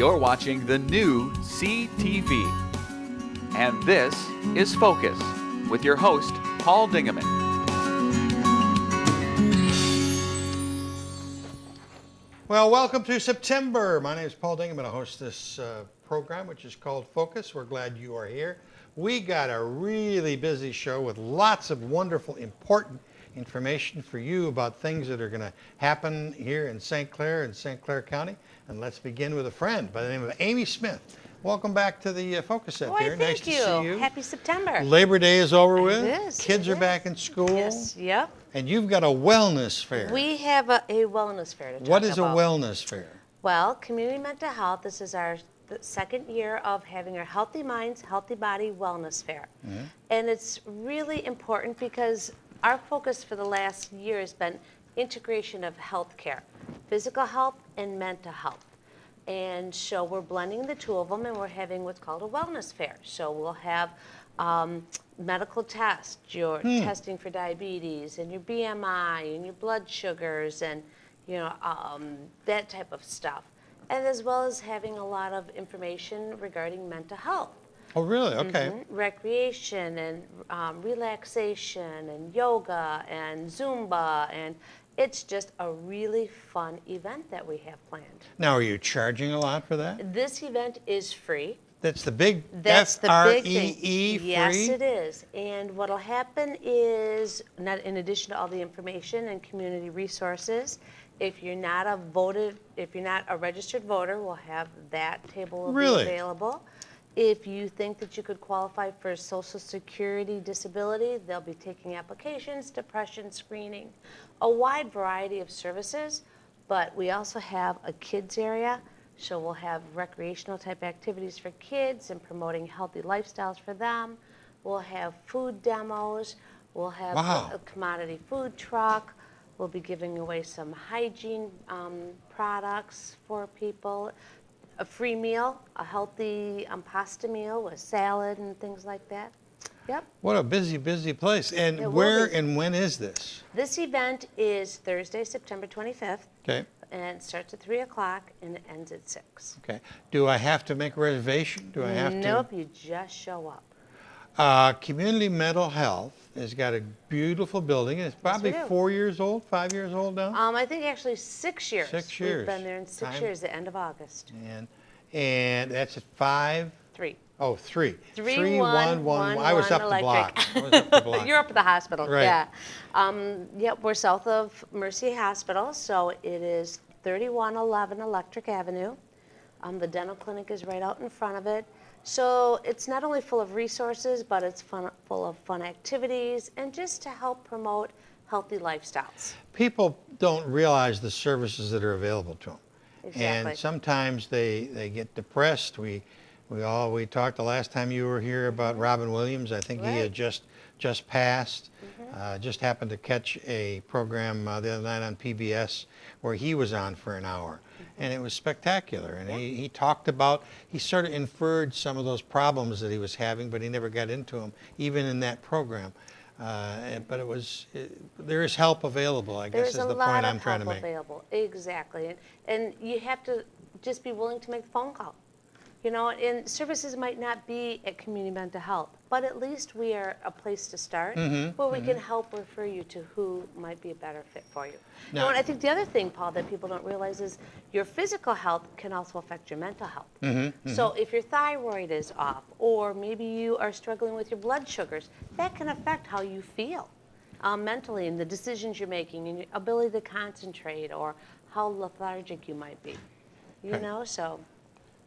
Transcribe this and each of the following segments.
You're watching the new CTV. And this is Focus with your host, Paul Dingeman. Well, welcome to September. My name is Paul Dingeman. I host this program, which is called Focus. We're glad you are here. We got a really busy show with lots of wonderful, important information for you about things that are going to happen here in St. Clair and St. Clair County. And let's begin with a friend by the name of Amy Smith. Welcome back to the Focus Set here. Thank Nice to see you. Happy September. Labor Day is over with. It is. Kids are back in school. Yes, yep. And you've got a wellness fair. We have a wellness fair to talk about. What is a wellness fair? Well, Community Mental Health, this is our second year of having our Healthy Minds, Healthy Body Wellness Fair. Mm-hmm. And it's really important because our focus for the last year has been integration of healthcare, physical health and mental health. And so we're blending the two of them, and we're having what's called a wellness fair. So we'll have medical tests, your testing for diabetes, and your BMI, and your blood sugars, and that type of stuff. And as well as having a lot of information regarding mental health. Oh, really? Okay. Mm-hmm. Recreation and relaxation and yoga and Zumba, and it's just a really fun event that we have planned. Now, are you charging a lot for that? This event is free. That's the big That's the big thing. F-R-E-E, free? Yes, it is. And what'll happen is, not in addition to all the information and community resources, if you're not a registered voter, we'll have that table be available. If you think that you could qualify for Social Security disability, they'll be taking applications, depression screening, a wide variety of services. But we also have a kids area, so we'll have recreational type activities for kids and promoting healthy lifestyles for them. We'll have food demos. We'll have a commodity food truck. We'll be giving away some hygiene products for people. A free meal, a healthy pasta meal with salad and things like that. Yep. What a busy, busy place. And It where will be. and when is this? This event is Thursday, September 25th. Okay. And it starts at 3 o'clock and it ends at 6. Okay. Do I have to make a reservation? Do I have Nope, you just show up. to? Community Mental Health has got a beautiful building. It's probably we do. 4 years old, 5 years old now? I think actually 6 years. 6 years. We've been there in 6 years, the end of August. And that's at 5? 3. Oh, 3. 3111 I was up the block. I was up the block. You're up at the hospital, Right. yeah. We're south of Mercy Hospital, so it is 3111 Electric Avenue. The dental clinic is right out in front of it. So it's not only full of resources, but it's full of fun activities and just to help promote healthy lifestyles. People don't realize the services that are available to them. Exactly. And sometimes they get depressed. We talked the last time you were here about Robin Williams. I think he had just passed. Just happened to catch a program the other night on PBS where he was on for an hour. And it was spectacular. And he talked about, he sort of inferred some of those problems that he was having, but he never got into them, even in that program. But there is help available, I guess, is the point I'm trying to make. There's a lot of help available, exactly. And you have to just be willing to make the phone call. And services might not be at Community Mental Health, but at least we are a place to start where we can help refer you to who might be a better fit for you. Now, And I think the other thing, Paul, that people don't realize is your physical health can also affect your mental health. So if your thyroid is off, or maybe you are struggling with your blood sugars, that can affect how you feel mentally and the decisions you're making and your ability to concentrate or how lethargic you might be. So...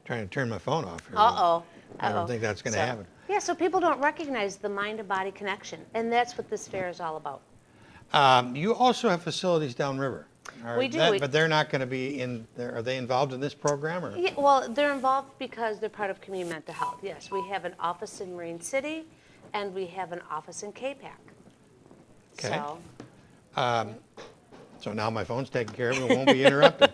Trying to turn my phone off here. Uh-oh. I don't think that's going to happen. Yeah, so people don't recognize the mind and body connection, and that's what this fair is all about. You also have facilities downriver. We do. But they're not going to be in there. Are they involved in this program? Or? Yeah, well, they're involved because they're part of Community Mental Health. Yes, we have an office in Marine City, and we have an office in K-Pac. Okay. So, So now my phone's taken care of. It won't be interrupted.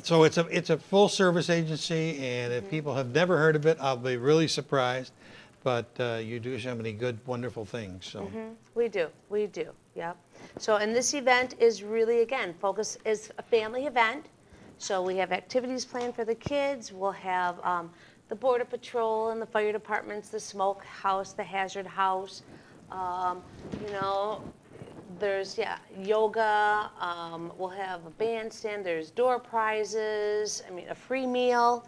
So it's a full service agency, and if people have never heard of it, I'll be really surprised. But you do so many good, wonderful things. So we do, yep. So, and this event is really, again, is a family event. So we have activities planned for the kids. We'll have the Border Patrol and the fire departments, the smoke house, the hazard house. You know, there's, yoga. We'll have a bandstand. There's door prizes. I mean, a free meal.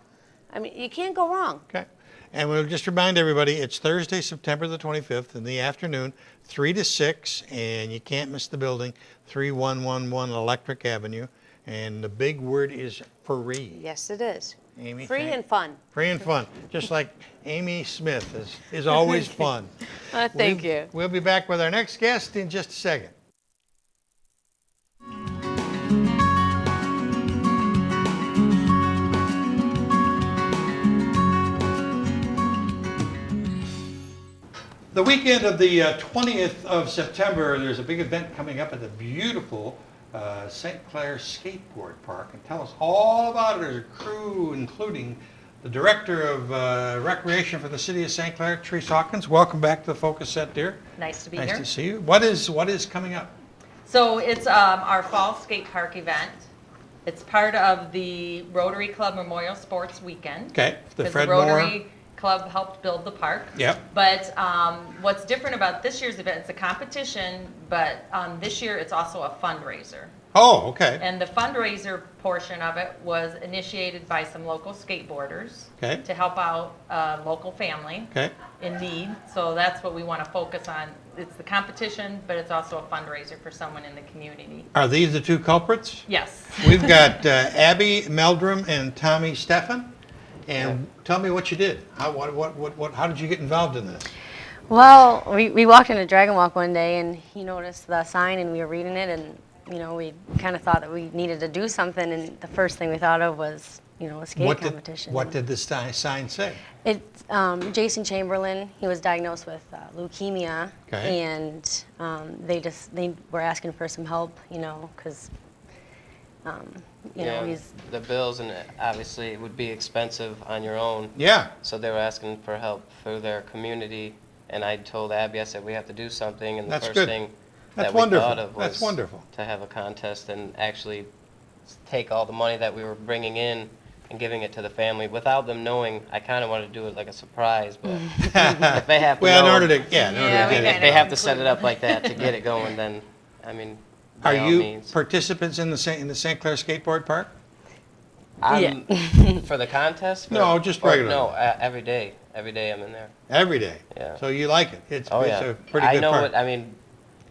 I mean, you can't go wrong. Okay. And we'll just remind everybody, it's Thursday, September the 25th in the afternoon, 3 to 6, and you can't miss the building, 3111 Electric Avenue. And the big word is free. Yes, it is. Amy, Free and fun. Free and fun, just like Amy Smith is always fun. Thank you. We'll be back with our next guest in just a second. The weekend of the 20th of September, there's a big event coming up at the beautiful St. Clair Skateboard Park. And tell us all about it. There's a crew, including the Director of Recreation for the City of St. Clair, Therese Hawkins. Welcome back to the Focus Set, dear. Nice to be Nice here. to see you. What is coming up? So it's our fall skate park event. It's part of the Rotary Club Memorial Sports Weekend. Okay, the Because Fred the Moore. Rotary Club helped build the park. Yep. But what's different about this year's event, it's a competition, but this year it's also a fundraiser. Oh, okay. And the fundraiser portion of it was initiated by some local skateboarders Okay. to help out a local family Okay. in need. So that's what we want to focus on. It's the competition, but it's also a fundraiser for someone in the community. Are these the two culprits? Yes. We've got Abby Meldrum and Tommy Steffen. And tell me what you did. How did you get involved in this? Well, we walked into Dragon Walk one day, and he noticed the sign, and we were reading it, and we kind of thought that we needed to do something, and the first thing we thought of was a skate competition. What did the sign say? It's Jason Chamberlain. He was diagnosed with leukemia, Okay. and they were asking for some help, because he's the bills, and obviously it would be expensive on your own. Yeah. So they were asking for help through their community, and I told Abby, I said, we have to do something, and the That's first good. thing That's that we wonderful. thought of was That's wonderful. to have a contest and actually take all the money that we were bringing in and giving it to the family without them knowing. I kind of wanted to do it like a surprise, but if they have to Well, in know, order to get if they it. have to set it up like that to get it going, then, I mean, Are by all you means. participants in the St. Clair Skateboard Park? I'm, for the contest? No, just or- regular. No, every day. Every day I'm in there. Every day. Yeah. So you like it? It's Oh, it's yeah. a pretty I good know park. I mean,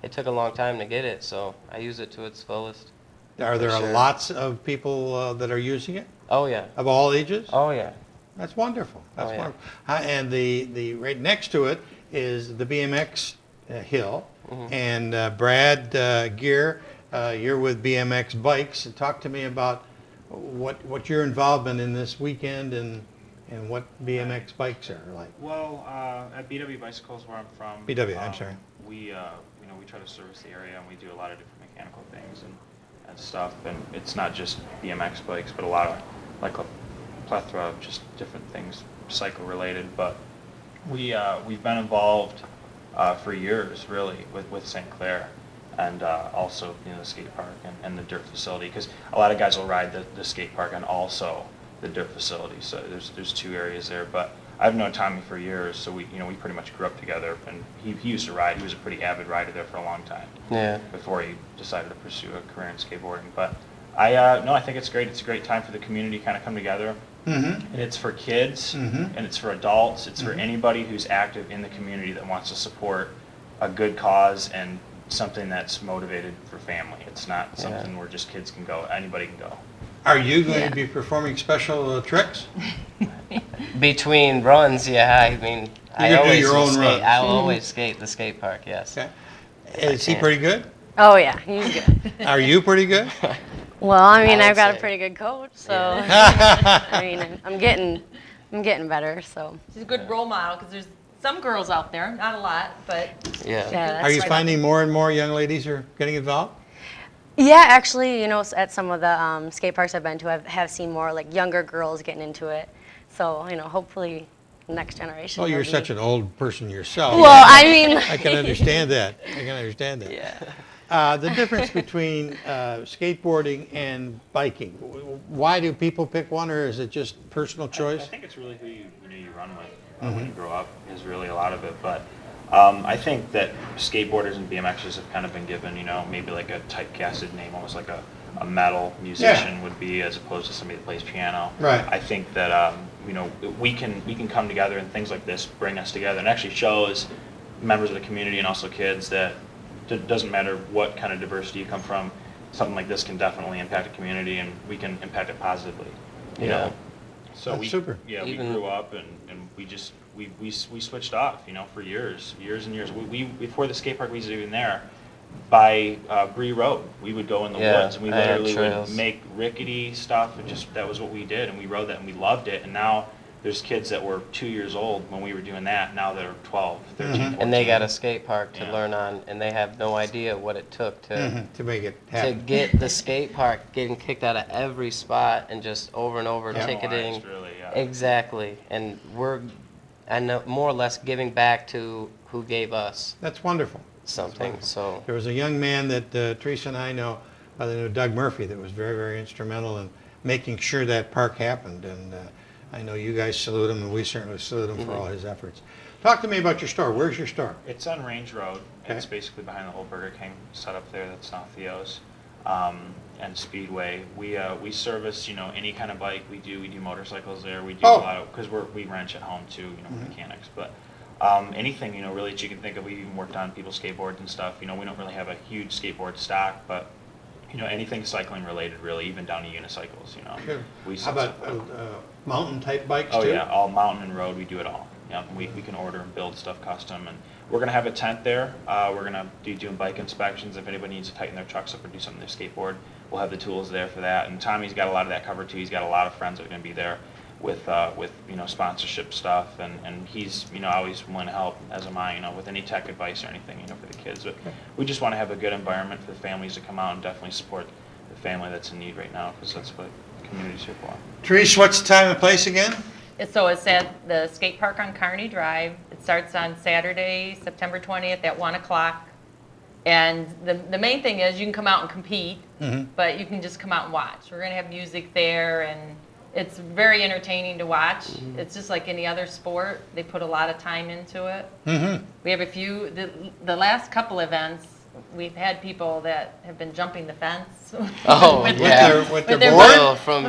it took a long time to get it, so I use it to its fullest. Are there sure. lots of people that are using it Oh, yeah. of all ages? Oh, yeah. That's wonderful. That's Oh, yeah. wonderful. And the right next to it is the BMX hill. Mm-hmm. And Brad Gear, you're with BMX Bikes. Talk to me about what your involvement in this weekend and what BMX bikes are like. Well, at BW Bicycles, where I'm from, BW, I'm sorry. we we try to service the area, and we do a lot of different mechanical things and stuff. And it's not just BMX bikes, but a lot of like a plethora of just different things, cycle related. But we've been involved for years, really, with St. Clair. And also, the skate park and the dirt facility, because a lot of guys will ride the skate park and also the dirt facility. So there's two areas there. But I've known Tommy for years, so we pretty much grew up together. And he used to ride. He was a pretty avid rider there for a long time. Yeah. Before he decided to pursue a career in skateboarding. But I think it's great. It's a great time for the community to kind of come together. Mm-hmm. And it's for kids, Mhm. and it's for adults. It's for anybody who's active in the community that wants to support a good cause and something that's motivated for family. It's not something where just kids can go. Anybody can go. Are you going to be performing special tricks? Between runs, yeah, I mean, I You're gonna do always your will own skate. runs. I will always skate the skate park, yes. Okay. Is he can't. pretty good? Oh yeah, he's good. Are you pretty good? Well, I mean, I I've would got a say. pretty good coach, so I mean, I'm getting better. So She's a good role model because there's some girls out there, not a lot, but Yeah. yeah, Are you that's finding more and more young ladies are getting involved? Yeah, actually, at some of the skate parks I've been to, I have seen more like younger girls getting into it. So hopefully, the next generation. Well, will you're be- such an old person yourself. Well, I mean, I can understand that. I can understand that. Yeah. The difference between skateboarding and biking. Why do people pick one, or is it just personal I choice? think it's really who you run with when you grow up is really a lot of it. But I think that skateboarders and BMXers have kind of been given, maybe like a typecasted name, almost like a metal musician would be, as opposed to somebody that plays piano. Right. I think that we can come together, and things like this bring us together, and actually shows members of the community and also kids that it doesn't matter what kind of diversity you come from, something like this can definitely impact a community, and we can impact it positively. You know. So That's super. Yeah, we Even- grew up and we just we switched off, for years and years. We before the skate park was even there, by Bree Road, we would go in the Yeah, woods and we I had literally would trails. make rickety stuff, and just that was what we did, and we rode that and we loved it. And now there's kids that were 2 years old when we were doing that. Now they're 12, 13, 14. And they got a skate park to Yeah. learn on, and they have no idea what it took to To make it to happen. get the skate park getting kicked out of every spot and just over and over Yeah. ticketing. Normalized, really, yeah. Exactly, and we're, I know, more or less giving back to who gave us That's wonderful. something. So There was a young man that Teresa and I know by the name of Doug Murphy that was very, very instrumental in making sure that park happened. And I know you guys salute him, and we certainly salute him for all his efforts. Talk to me about your store. Where's your store? It's on Range Road. Okay. It's basically behind the whole Burger King set up there. That's now Theo's, and Speedway. We service any kind of bike. We do motorcycles there. We do Oh. a lot of, because we wrench at home too, for mechanics. But anything really that you can think of. We even worked on people's skateboards and stuff. We don't really have a huge skateboard stock, but anything cycling related, really, even down to unicycles. Sure. We How sell about stuff. mountain type bikes Oh too? yeah, all mountain and road, we do it all. Yeah, we can order and build stuff custom, and we're gonna have a tent there. We're gonna be doing bike inspections. If anybody needs to tighten their trucks up or do something to their skateboard, we'll have the tools there for that. And Tommy's got a lot of that covered too. He's got a lot of friends that are gonna be there with sponsorship stuff, and he's always willing to help, as am I, with any tech advice or anything for the kids. But we just want to have a good environment for the families to come out and definitely support the family that's in need right now, because that's what the community's here for. Teresa, what's the time and place again? So it's at the skate park on Kearney Drive. It starts on Saturday, September 20th at 1 o'clock. And the main thing is you can come out and compete, but you can just come out and watch. We're going to have music there, and it's very entertaining to watch. It's just like any other sport. They put a lot of time into it. We have a few, the last couple events, we've had people that have been jumping the fence. Oh, with yeah. With with their their board? Will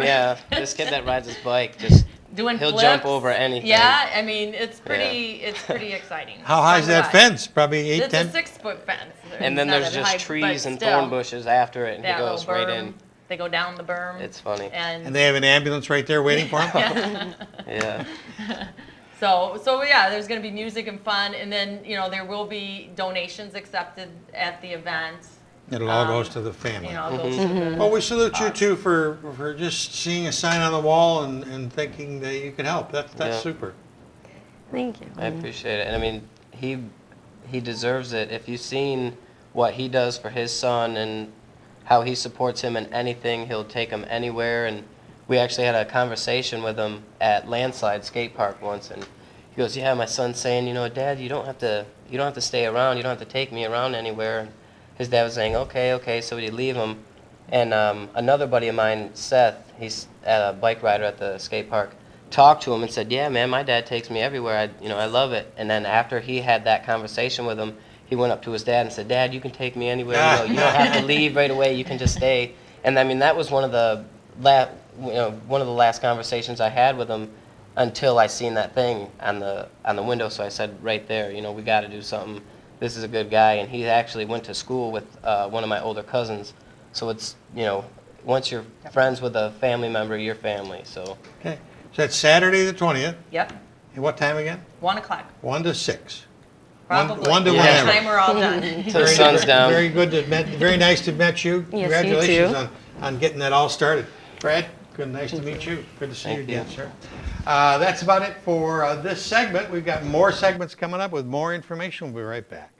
this kid that rides his bike, just doing he'll flips. jump over anything. Yeah, I mean, it's pretty exciting. How high is Fun to that watch. fence? Probably 8, It's 10? a 6-foot fence. And then It's there's not that just high, trees but and still, thorn bushes after it, and he that goes little right berm, in. They go down the berm. It's funny. And they have an ambulance right there waiting for him? Yeah. So yeah, there's going to be music and fun, and then there will be donations accepted at the event. It all goes to the family. It goes to the Well, we salute you too for just seeing a sign on the wall and thinking that you can help. That's Yeah. super. Thank you. I appreciate it. And I mean, he deserves it. If you've seen what he does for his son and how he supports him in anything, he'll take him anywhere. And we actually had a conversation with him at Landslide Skate Park once, and he goes, "Yeah, my son's saying, Dad, you don't have to stay around. You don't have to take me around anywhere." And his dad was saying, "Okay." So we'd leave him. And another buddy of mine, Seth, he's a bike rider at the skate park, talked to him and said, "Yeah, man, my dad takes me everywhere. I love it." And then after he had that conversation with him, he went up to his dad and said, "Dad, you can take me anywhere you go. You don't have to leave right away. You can just stay." And I mean, that was one of the last conversations I had with him until I seen that thing on the window. So I said right there, we got to do something. This is a good guy, and he actually went to school with one of my older cousins. So it's once you're friends with a family member, you're family. So. Okay. So that's Saturday the 20th. Yep, And what time again? 1 o'clock. 1 to 6. Probably. One to By the whenever. time we're all done. Till the sun's down. Very good very nice to meet you. Yes, you Congratulations too. on getting that all started. Brad, good, nice to meet you. Good to see you Thank again, you. sir. That's about it for this segment. We've got more segments coming up with more information. We'll be right back.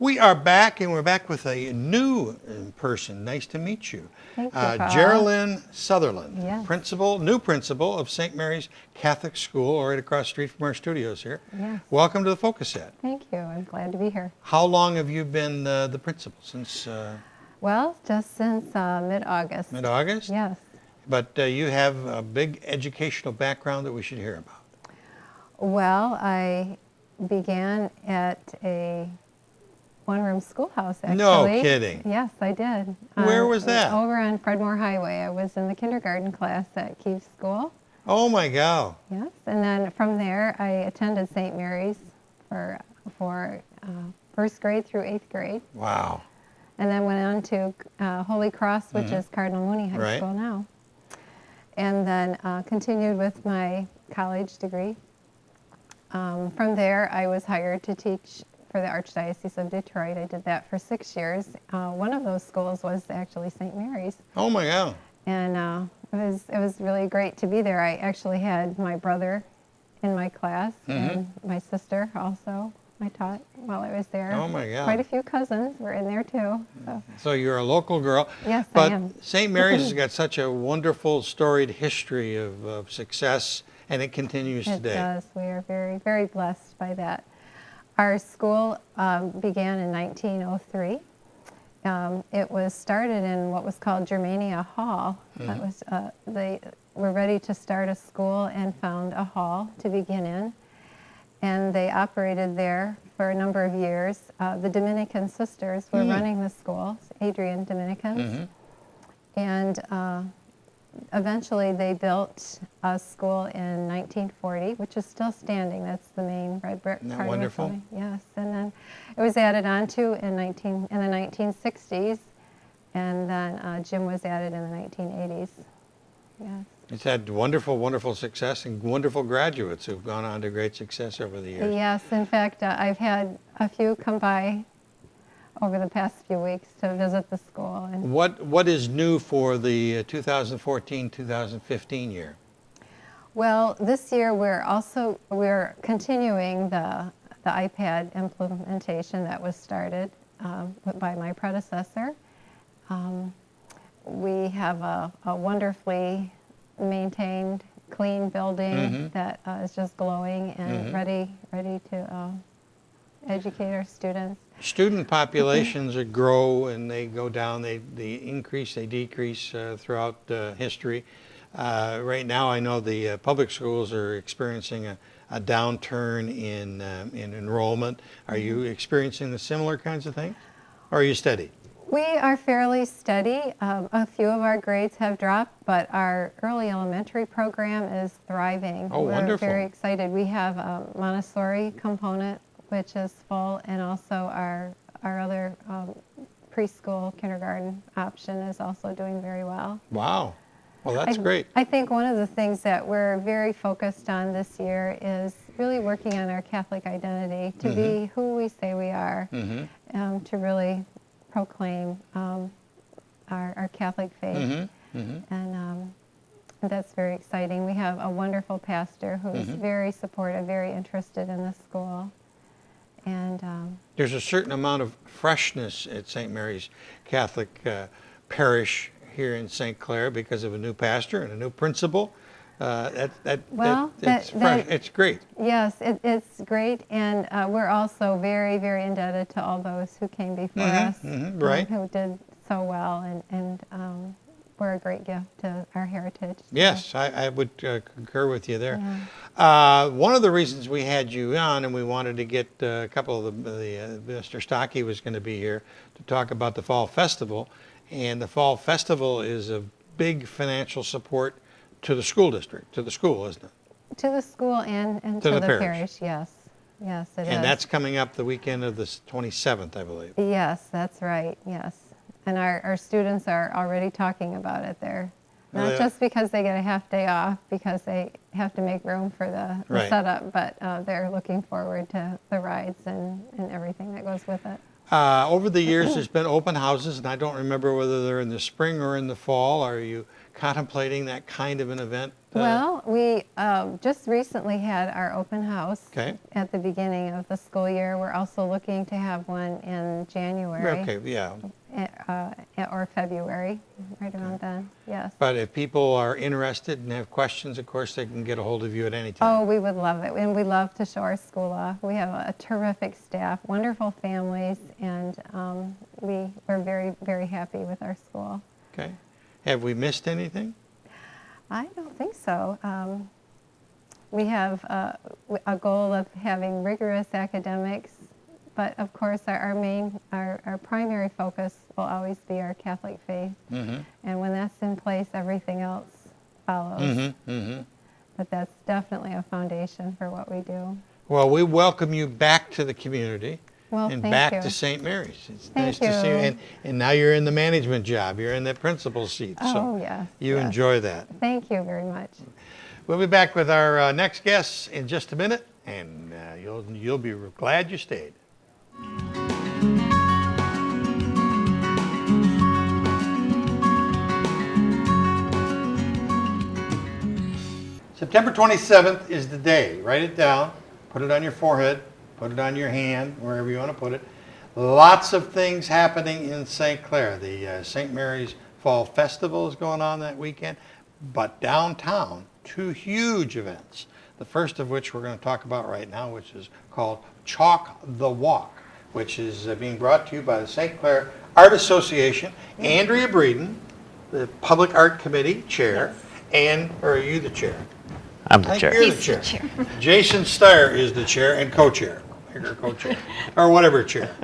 We are back, and we're back with a new person. Nice to meet you. Thank you, Paul. Geraldine Sutherland, Yes. new principal of St. Mary's Catholic School, right across the street from our studios here. Yes. Welcome to the Focus Set. Thank you. I'm glad to be here. How long have you been the principal? Since Well, just since mid-August. mid-August? Yes. But you have a big educational background that we should hear about. Well, I began at a one-room schoolhouse, actually. No kidding. Yes, I did. Where was that? Over on Fredmore Highway. I was in the kindergarten class at Keefe School. Oh my God. Yes. And then from there, I attended St. Mary's for first grade through 8th grade. Wow. And then went on to Holy Cross, which is Cardinal Mooney High Right. School now. And then continued with my college degree. From there, I was hired to teach for the Archdiocese of Detroit. I did that for 6 years. One of those schools was actually St. Mary's. Oh my God. And it was really great to be there. I actually had my brother in my class and my sister also. I taught while I was there. Oh my God. Quite a few cousins were in there too. So. So you're a local girl. Yes, I but am. St. Mary's has got such a wonderful, storied history of success, and it continues It today. does. We are very, very blessed by that. Our school began in 1903. It was started in what was called Germania Hall. That was they were ready to start a school and found a hall to begin in, and they operated there for a number of years. The Dominican sisters were running the school, Adrian Dominicans, and eventually they built a school in 1940, which is still standing. That's the main red brick Isn't that part wonderful? of the building. Yes, and then it was added on to in the 1960s, and then gym was added in the 1980s. Yes. It's had wonderful, wonderful success and wonderful graduates who've gone on to great success over the years. Yes, in fact, I've had a few come by over the past few weeks to visit the school. And What is new for the 2014-2015 year? well, this year we're continuing the iPad implementation that was started by my predecessor. We have a wonderfully maintained, clean building that is just glowing and ready to educate our students. Student populations grow and they go down, they increase, they decrease throughout history. Right now I know the public schools are experiencing a downturn in enrollment. Are you experiencing the similar kinds of things? Or are you steady? We are fairly steady. A few of our grades have dropped, but our early elementary program is thriving. Oh, We're wonderful. very excited. We have a Montessori component, which is full, and also our other preschool kindergarten option is also doing very well. Wow. Well, that's I- great. I think one of the things that we're very focused on this year is really working on our Catholic identity, to be who we say we are, to really proclaim our Catholic faith. And that's very exciting. We have a wonderful pastor who's very supportive, very interested in the school. And There's a certain amount of freshness at St. Mary's Catholic Parish here in St. Clair because of a new pastor and a new principal. It's fresh. It's great. yes, it's great. And we're also very, very indebted to all those who came before us, right. who did so well, and were a great gift to our heritage. Yes, I would concur with you there. One of the reasons we had you on, and we wanted to get a couple of Mr. Stocky was going to be here to talk about the Fall Festival, and the Fall Festival is a big financial support to the school district, to the school, isn't it? To the school and To to the the parish. parish, yes. Yes, it is. And that's coming up the weekend of the 27th, I believe. Yes, that's right, yes. And our students are already talking about it there. Oh, Not yeah. just because they get a half day off, because they have to make room for the Right. setup, but they're looking forward to the rides and everything that goes with it. Over the years, there's been open houses, and I don't remember whether they're in the spring or in the fall. Are you contemplating that kind of an event? Well, we just recently had our open house Okay. at the beginning of the school year. We're also looking to have one in January Okay, yeah. Or February, right around then, yes. But if people are interested and have questions, of course, they can get a hold of you at any time. Oh, we would love it, and we love to show our school off. We have a terrific staff, wonderful families, and we're very, very happy with our school. Okay. Have we missed anything? I don't think so. We have a goal of having rigorous academics, but of course our primary focus will always be our Catholic faith. Mm-hmm. And when that's in place, everything else follows. Mm-hmm. Mm-hmm. But that's definitely a foundation for what we do. Well, we welcome you back to the community Well, and thank back you. to St. Mary's. It's Thank nice to see you. you. And now you're in the management job. You're in the principal seat. Oh, So yes. you yes. enjoy that. Thank you very much. We'll be back with our next guests in just a minute, and you'll be glad you stayed. September 27th is the day. Write it down, put it on your forehead, put it on your hand, wherever you want to put it. Lots of things happening in St. Clair. The St. Mary's Fall Festival is going on that weekend, but downtown, 2 huge events. The first of which we're going to talk about right now, which is called Chalk the Walk, which is being brought to you by the St. Clair Art Association. Andrea Breeden, the Public Art Committee Chair, or are you the chair? I'm I the think chair. you're the chair. Jason Steyer is the chair and co-chair, or co-chair, or whatever chair.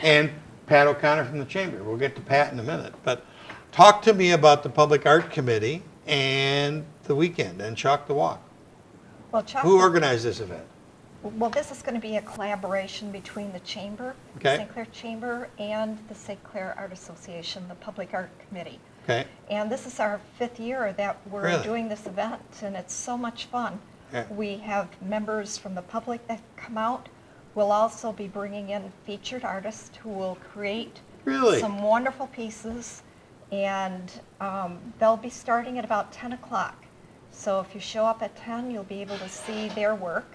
And Pat O'Connor from the Chamber. We'll get to Pat in a minute. But talk to me about the Public Art Committee and the weekend and Chalk the Walk. Well, Chuck, Who organized this event? well, this is going to be a collaboration between the Chamber, Okay. St. Clair Chamber, and the St. Clair Art Association, the Public Art Committee. Okay. And this is our 5th year that we're Really? doing this event, and it's so much fun. Yeah. We have members from the public that come out. We'll also be bringing in featured artists who will create Really? some wonderful pieces, and they'll be starting at about 10 o'clock. So if you show up at 10, you'll be able to see their work.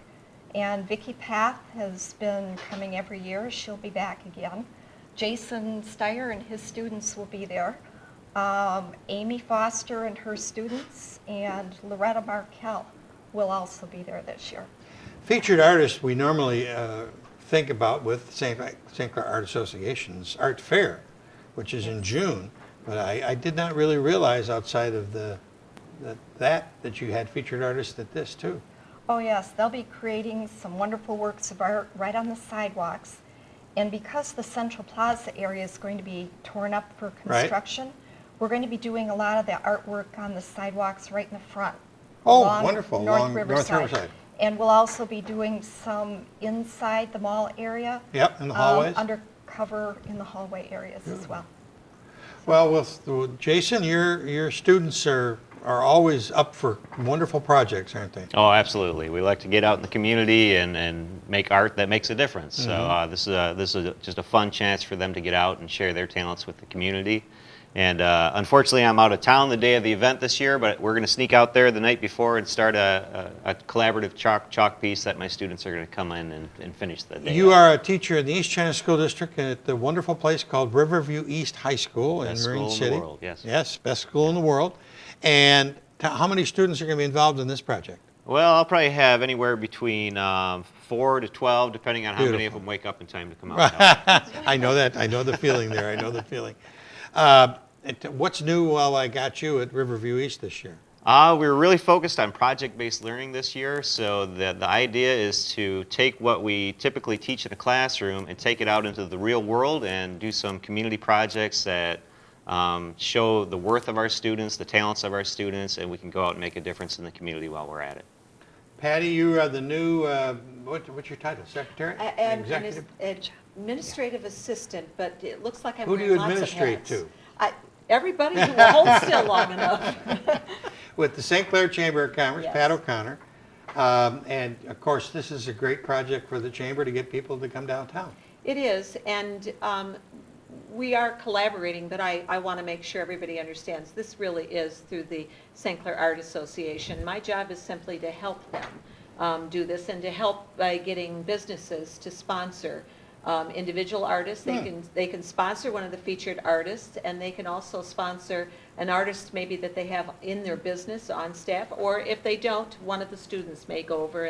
And Vicki Path has been coming every year. She'll be back again. Jason Steyer and his students will be there. Amy Foster and her students, and Loretta Markell will also be there this year. Featured artists we normally think about with St. Clair Art Association's Art Fair, which is in June. But I did not really realize outside of that you had featured artists at this too. Oh yes, they'll be creating some wonderful works of art right on the sidewalks. And because the Central Plaza area is going to be torn up for Right. construction, we're going to be doing a lot of the artwork on the sidewalks right in the front. Oh, along wonderful, North along North Riverside. Riverside. And we'll also be doing some inside the mall area. Yep, in the hallways. Undercover in the hallway areas as well. Well, Jason, your students are always up for wonderful projects, aren't they? Oh, absolutely. We like to get out in the community and make art that makes a difference. So this is just a fun chance for them to get out and share their talents with the community. And unfortunately, I'm out of town the day of the event this year, but we're going to sneak out there the night before and start a collaborative chalk piece that my students are going to come in and finish the day. You are a teacher in the East China School District at the wonderful place called Riverview East High School in Best Marine school in City. the world, yes. Yes, best school in the world. And how many students are going to be involved in this project? Well, I'll probably have anywhere between 4 to 12, depending on how many of Beautiful. them wake up in time to come out. I know that. I know the feeling there. I know the feeling. What's new while I got you at Riverview East this year? We're really focused on project-based learning this year, so the idea is to take what we typically teach in a classroom and take it out into the real world and do some community projects that show the worth of our students, the talents of our students, and we can go out and make a difference in the community while we're at it. Patty, you are the new, what's your title, secretary? I'm Executive? an administrative assistant, but it looks like I'm Who do wearing you lots of administrate hats. to? Everybody who will hold still long enough. With the St. Clair Chamber of Commerce, Yes. Pat O'Connor. And of course, this is a great project for the Chamber to get people to come downtown. It is, and we are collaborating, but I want to make sure everybody understands this really is through the St. Clair Art Association. My job is simply to help them do this and to help by getting businesses to sponsor individual artists. They can sponsor one of the featured artists, and they can also sponsor an artist maybe that they have in their business on staff, or if they don't, one of the students may go over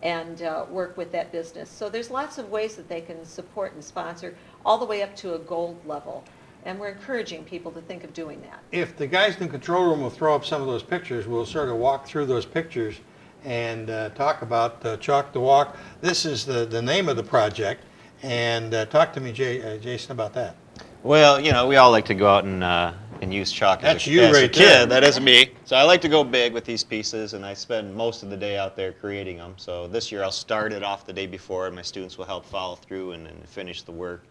and work with that business. So there's lots of ways that they can support and sponsor, all the way up to a gold level. And we're encouraging people to think of doing that. If the guys in the control room will throw up some of those pictures, we'll sort of walk through those pictures and talk about Chalk the Walk. This is the name of the project. And talk to me, Jason, about that. Well, you know, we all like to go out and use chalk That's as you a right kid. there. That is me. So I like to go big with these pieces, and I spend most of the day out there creating them. So this year I'll start it off the day before, and my students will help follow through and finish the work.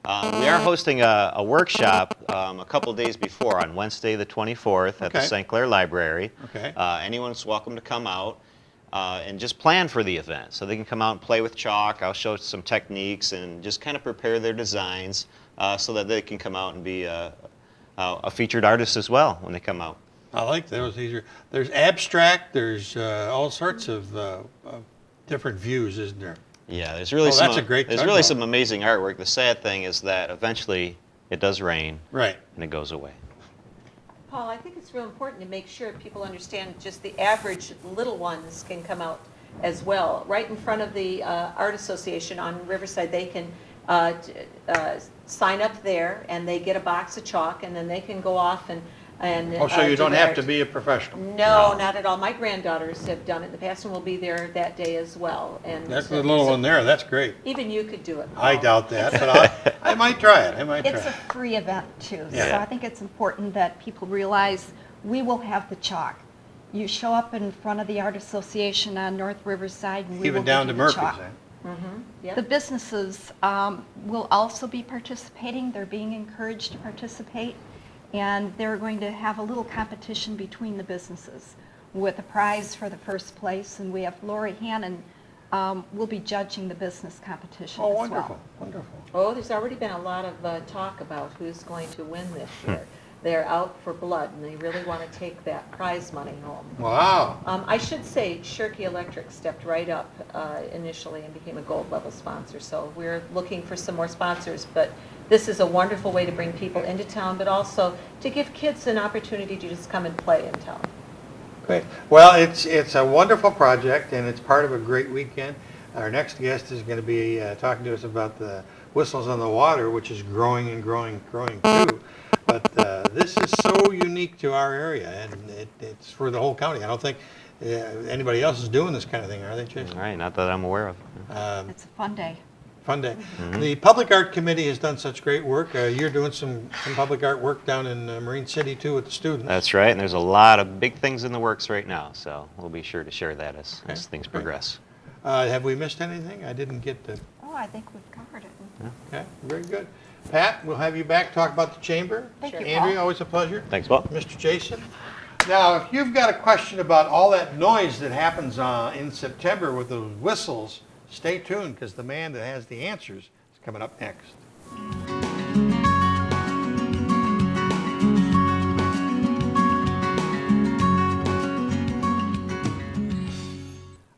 We are hosting a workshop a couple days before on Wednesday the 24th at the Okay. St. Clair Library. Okay. Anyone's welcome to come out. And just plan for the event. So they can come out and play with chalk. I'll show some techniques and just kind of prepare their designs so that they can come out and be a featured artist as well when they come out. I like those. There's abstract, there's all sorts of different views, isn't there? Yeah, there's really that's a great there's really some amazing artwork. The sad thing is that eventually it does rain Right. and it goes away. Paul, I think it's real important to make sure people understand just the average little ones can come out as well. Right in front of the Art Association on Riverside, they can sign up there and they get a box of chalk, and then they can go off and Oh, so you do don't their have to be a professional? No, not at all. My granddaughters have done it in the past and will be there that day as well. And That's the little one there. That's great. even you could do it, I Paul. doubt that, but I might try it. I might try It's a it. free event too, so Yeah. I think it's important that people realize we will have the chalk. You show up in front of the Art Association on North Riverside and we will Even down give to you the Murphy's. chalk. Yep. The businesses will also be participating. They're being encouraged to participate. And they're going to have a little competition between the businesses with a prize for the first place. And we have Lori Hannon will be judging the business competition Oh, as wonderful, well. wonderful. Oh, there's already been a lot of talk about who's going to win this year. They're out for blood, and they really want to take that prize money home. Wow. I should say Shirky Electric stepped right up initially and became a gold level sponsor. So we're looking for some more sponsors, but this is a wonderful way to bring people into town, but also to give kids an opportunity to just come and play in town. Great. Well, it's a wonderful project, and it's part of a great weekend. Our next guest is going to be talking to us about the Whistles on the Water, which is growing and growing, growing too. But this is so unique to our area, and it's for the whole county. I don't think anybody else is doing this kind of thing, are they, Jason? All right, not that I'm aware of. It's a fun day. Fun day. The Public Art Committee has done such great work. You're doing some public art work down in Marine City too with the students. That's right, and there's a lot of big things in the works right now, so we'll be sure to share that as things progress. Have we missed anything? I didn't get to. Oh, I think we've covered it. Okay, very good. Pat, we'll have you back, talk about the chamber. Thank you, Andrea, Paul. always a pleasure. Thanks, Paul. Mr. Jason. Now, if you've got a question about all that noise that happens in September with those whistles, stay tuned, because the man that has the answers is coming up next.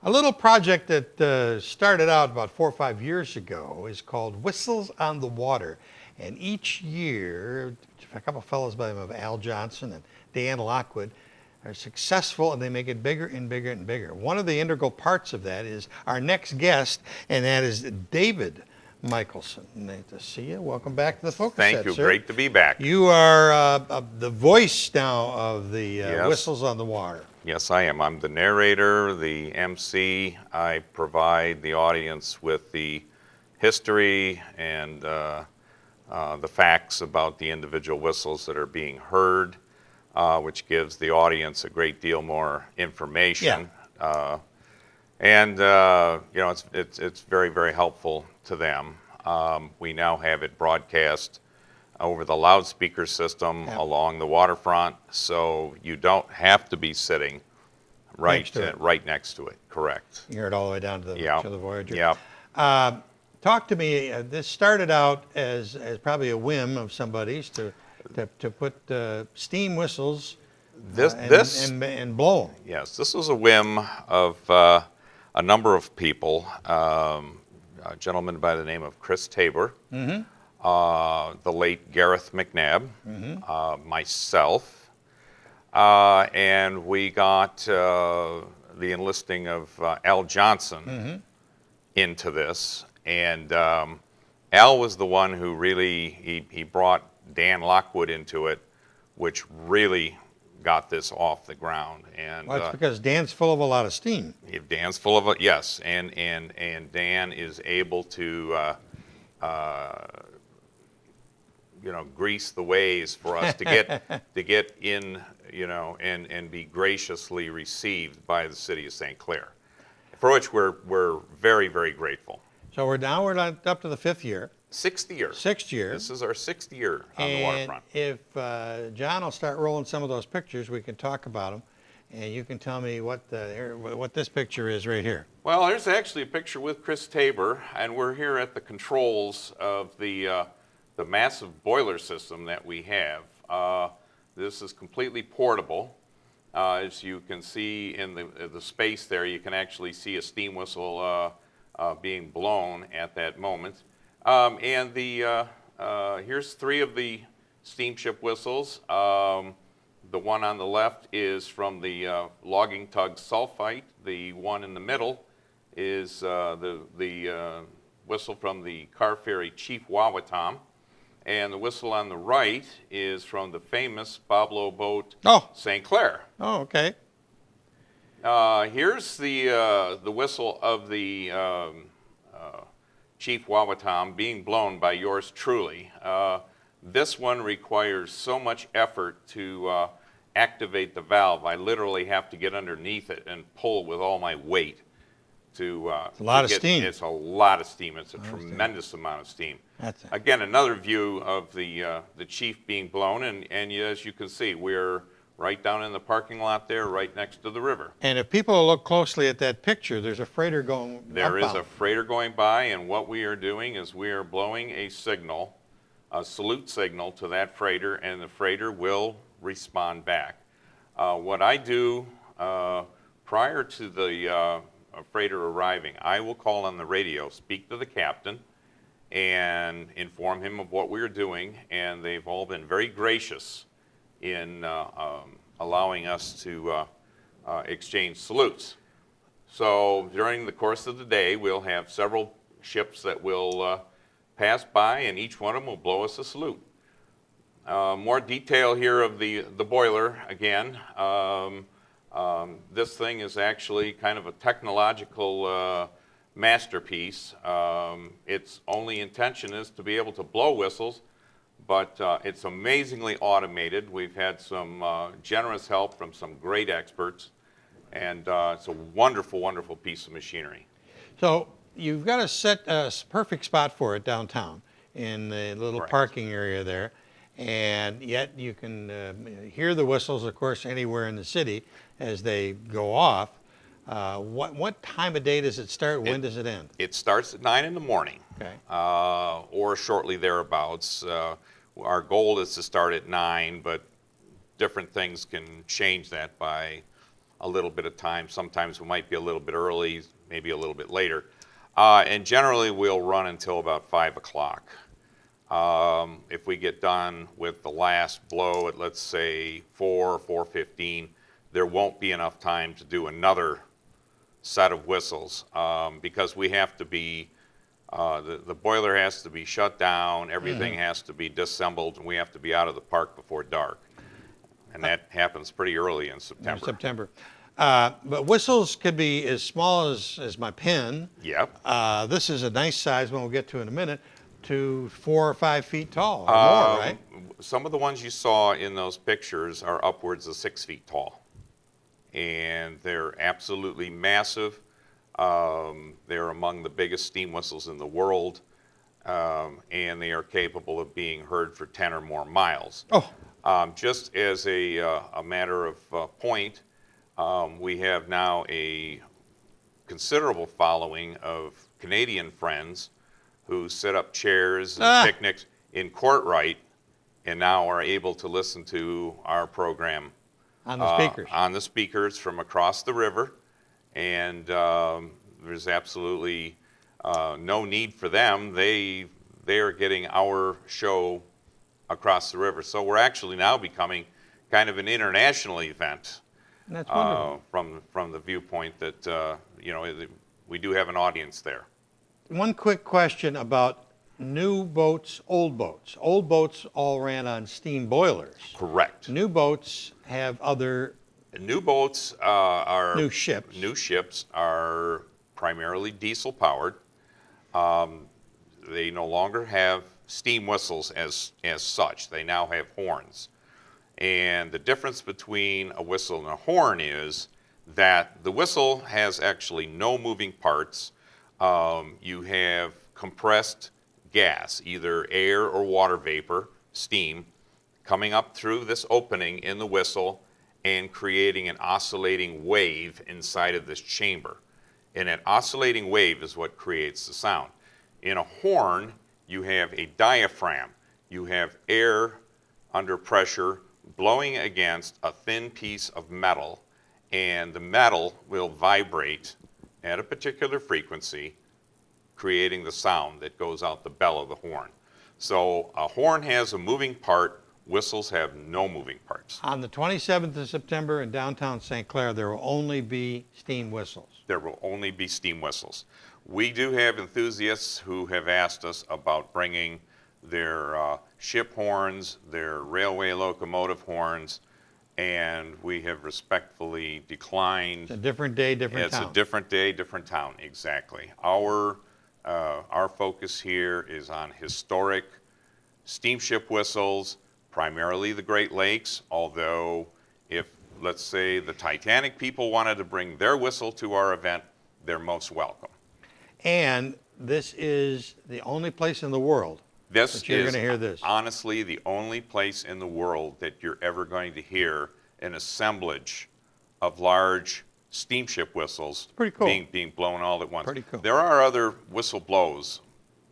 A little project that started out about 4 or 5 years ago is called Whistles on the Water. And each year, a couple of fellows by the name of Al Johnson and Dan Lockwood are successful, and they make it bigger and bigger and bigger. One of the integral parts of that is our next guest, and that is David Michelson. Nice to see you. Welcome back to the Focus Thank Set, you. sir. Great to be back. You are the voice now of the Yes. Whistles on the Water. Yes, I am. I'm the narrator, the MC. I provide the audience with the history and the facts about the individual whistles that are being heard, which gives the audience a great deal more information. And you know, it's very, very helpful to them. We now have it broadcast over the loudspeaker system along the waterfront, so you don't have to be sitting right next to it. Correct. You hear it all the way down to the, Yeah. to the Voyager. Yep. talk to me. This started out as probably a whim of somebody's to put steam whistles and blow 'em. Yes, this was a whim of a number of people. A gentleman by the name of Chris Tabor, the late Gareth McNabb, myself, and we got the enlisting of Al Johnson into this. And Al was the one who really, he brought Dan Lockwood into it, which really got this off the ground. And Well, that's because Dan's full of a lot of steam. Dan's full of it, yes, and Dan is able to, grease the ways for us to get in, and be graciously received by the city of St. Clair, for which we're very, very grateful. So we're up to the 5th year. Sixth year. This is our 6th year on the waterfront. If John will start rolling some of those pictures, we can talk about them, and you can tell me what this picture is right here. Well, there's actually a picture with Chris Tabor, and we're here at the controls of the massive boiler system that we have. This is completely portable. As you can see in the space there, you can actually see a steam whistle being blown at that moment. And here's 3 of the steamship whistles. The one on the left is from the logging tug Sulphite. The one in the middle is the whistle from the car ferry Chief Wawatam. And the whistle on the right is from the famous Pablo boat St. Clair. Oh, okay. Here's the whistle of the Chief Wawatam being blown by yours truly. This one requires so much effort to activate the valve. I literally have to get underneath it and pull with all my weight to it's a lot of steam. It's a lot of steam. It's a tremendous amount of steam. Again, another view of the Chief being blown, and as you can see, we're right down in the parking lot there, right next to the river. And if people look closely at that picture, there's a freighter going There is outbound. a freighter going by, and what we are doing is we are blowing a signal, a salute signal to that freighter, and the freighter will respond back. What I do prior to the freighter arriving, I will call on the radio, speak to the captain, and inform him of what we're doing, and they've all been very gracious in allowing us to exchange salutes. So during the course of the day, we'll have several ships that will pass by, and each one of them will blow us a salute. More detail here of the boiler again. This thing is actually kind of a technological masterpiece. Its only intention is to be able to blow whistles, but it's amazingly automated. We've had some generous help from some great experts, and it's a wonderful, wonderful piece of machinery. So you've got a perfect spot for it downtown in the little parking area there, and yet you can hear the whistles, of course, anywhere in the city as they go off. What time of day does it start? When does it end? It starts at 9 in the morning, or shortly thereabouts. Our goal is to start at 9, but different things can change that by a little bit of time. Sometimes we might be a little bit early, maybe a little bit later. And generally we'll run until about 5 o'clock. If we get done with the last blow at, let's say, 4:15, there won't be enough time to do another set of whistles because we have to be, the boiler has to be shut down, everything has to be disassembled, and we have to be out of the park before dark. And that happens pretty early in September. But whistles could be as small as my pen. Yep. This is a nice size one we'll get to in a minute, to 4 or 5 feet tall or more, right? Some of the ones you saw in those pictures are upwards of 6 feet tall. And they're absolutely massive. They're among the biggest steam whistles in the world, and they are capable of being heard for 10 or more miles. Just as a matter of point, we have now a considerable following of Canadian friends who set up chairs and picnics in Courtright and now are able to listen to our program On the speakers. on the speakers from across the river. And there's absolutely no need for them. They are getting our show across the river. So we're actually now becoming kind of an international event. That's wonderful. From the viewpoint that we do have an audience there. One quick question about new boats, old boats. Old boats all ran on steam boilers. Correct. New boats have other New boats are new ships. New ships are primarily diesel powered. They no longer have steam whistles as such. They now have horns. And the difference between a whistle and a horn is that the whistle has actually no moving parts. You have compressed gas, either air or water vapor, steam, coming up through this opening in the whistle and creating an oscillating wave inside of this chamber. And that oscillating wave is what creates the sound. In a horn, you have a diaphragm. You have air under pressure blowing against a thin piece of metal, and the metal will vibrate at a particular frequency, creating the sound that goes out the bell of the horn. So a horn has a moving part, whistles have no moving parts. On the 27th of September in downtown St. Clair, there will only be steam whistles. There will only be steam whistles. We do have enthusiasts who have asked us about bringing their ship horns, their railway locomotive horns, and we have respectfully declined. It's a different day, different town. It's a different day, different town, exactly. Our focus here is on historic steamship whistles, primarily the Great Lakes, although if, let's say, the Titanic people wanted to bring their whistle to our event, they're most welcome. And this is the only place in the world that you're going to hear this. Honestly the only place in the world that you're ever going to hear an assemblage of large steamship whistles Pretty cool. being blown all at once. Pretty cool. There are other whistle blows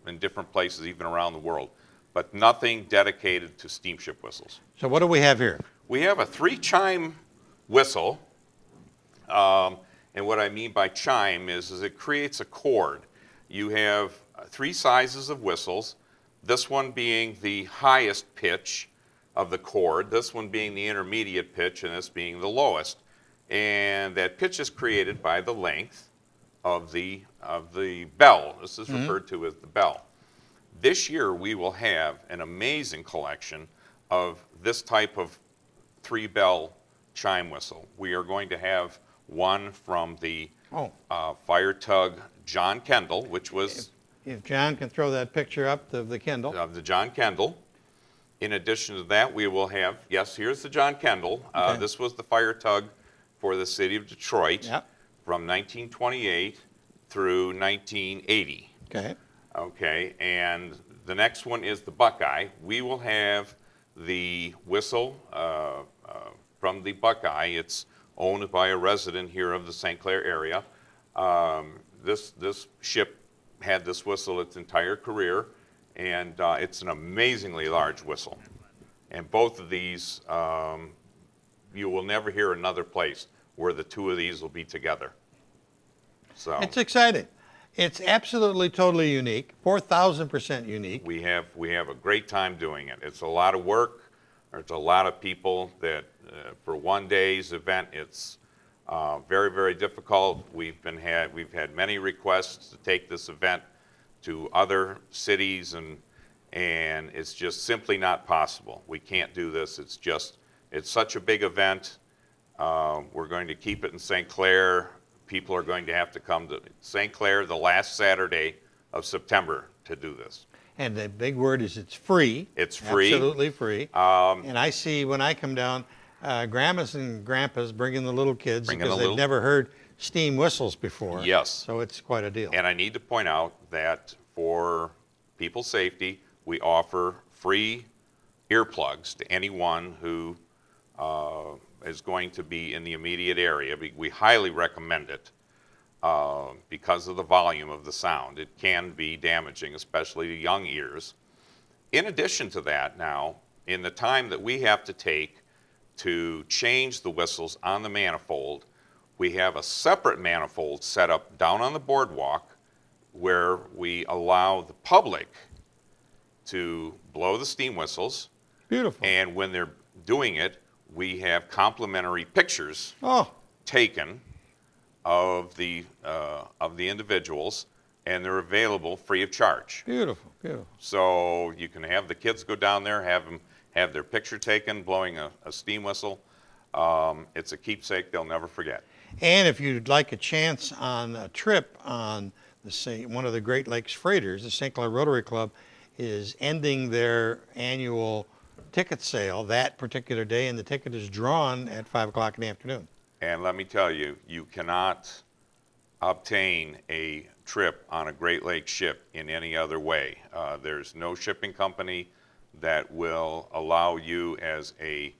in different places, even around the world, but nothing dedicated to steamship whistles. So what do we have here? We have a 3-chime whistle, and what I mean by chime is it creates a chord. You have 3 sizes of whistles, this one being the highest pitch of the chord, this one being the intermediate pitch, and this being the lowest. And that pitch is created by the length of the bell. This is referred to as the bell. This year we will have an amazing collection of this type of 3-bell chime whistle. We are going to have one from the fire tug John Kendall, which was... If John can throw that picture up of the Kendall. Of the John Kendall. In addition to that, we will have, yes, here's the John Kendall. Okay. This was the fire tug for the city of Detroit Yep. from 1928 through 1980. Okay. Okay, and the next one is the Buckeye. We will have the whistle from the Buckeye. It's owned by a resident here of the St. Clair area. This ship had this whistle its entire career, and it's an amazingly large whistle. And both of these, you will never hear another place where the 2 of these will be together. So It's exciting. It's absolutely totally unique, 4,000% unique. we have a great time doing it. It's a lot of work. There's a lot of people that for one day's event, it's very, very difficult. We've had many requests to take this event to other cities, and it's just simply not possible. We can't do this. It's such a big event. We're going to keep it in St. Clair. People are going to have to come to St. Clair the last Saturday of September to do this. And the big word is it's free. It's free. Absolutely free. And I see when I come down, grandmas and grandpas bringing the little kids because they've never heard steam whistles before. Yes. So it's quite a deal. And I need to point out that for people's safety, we offer free earplugs to anyone who is going to be in the immediate area. We highly recommend it. because of the volume of the sound. It can be damaging, especially to young ears. In addition to that, now, in the time that we have to take to change the whistles on the manifold, we have a separate manifold set up down on the boardwalk where we allow the public to blow the steam whistles. Beautiful. And when they're doing it, we have complimentary pictures Oh, taken of the individuals, and they're available free of charge. beautiful, beautiful. So you can have the kids go down there, have them have their picture taken blowing a steam whistle. It's a keepsake they'll never forget. And if you'd like a chance on a trip on one of the Great Lakes Freighters, the St. Clair Rotary Club is ending their annual ticket sale that particular day, and the ticket is drawn at 5 o'clock in the afternoon. And let me tell you, you cannot obtain a trip on a Great Lakes ship in any other way. There's no shipping company that will allow you as a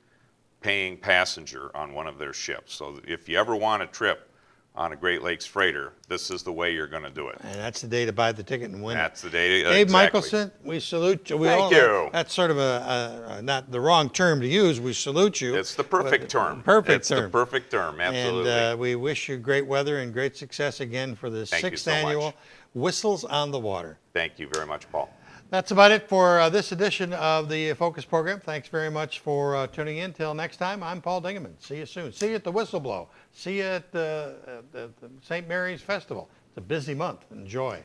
paying passenger on one of their ships. So if you ever want a trip on a Great Lakes freighter, this is the way you're going to do it. And that's the day to buy the ticket and win. That's the day. Dave exactly. Michelson, we salute you. Thank you. That's sort of not the wrong term to use. We salute you. It's the perfect term. Perfect it's term. the perfect term, absolutely. And we wish you great weather and great success again for the Thank you 6th so much. annual Whistles on the Water. Thank you very much, Paul. That's about it for this edition of the Focus program. Thanks very much for tuning in. Till next time, I'm Paul Dingeman. See you soon. See you at the Whistleblow. See you at the St. Mary's Festival. It's a busy month. Enjoy.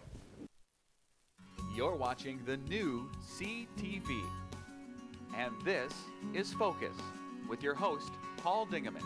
You're watching the new CTV. And this is Focus with your host, Paul Dingeman.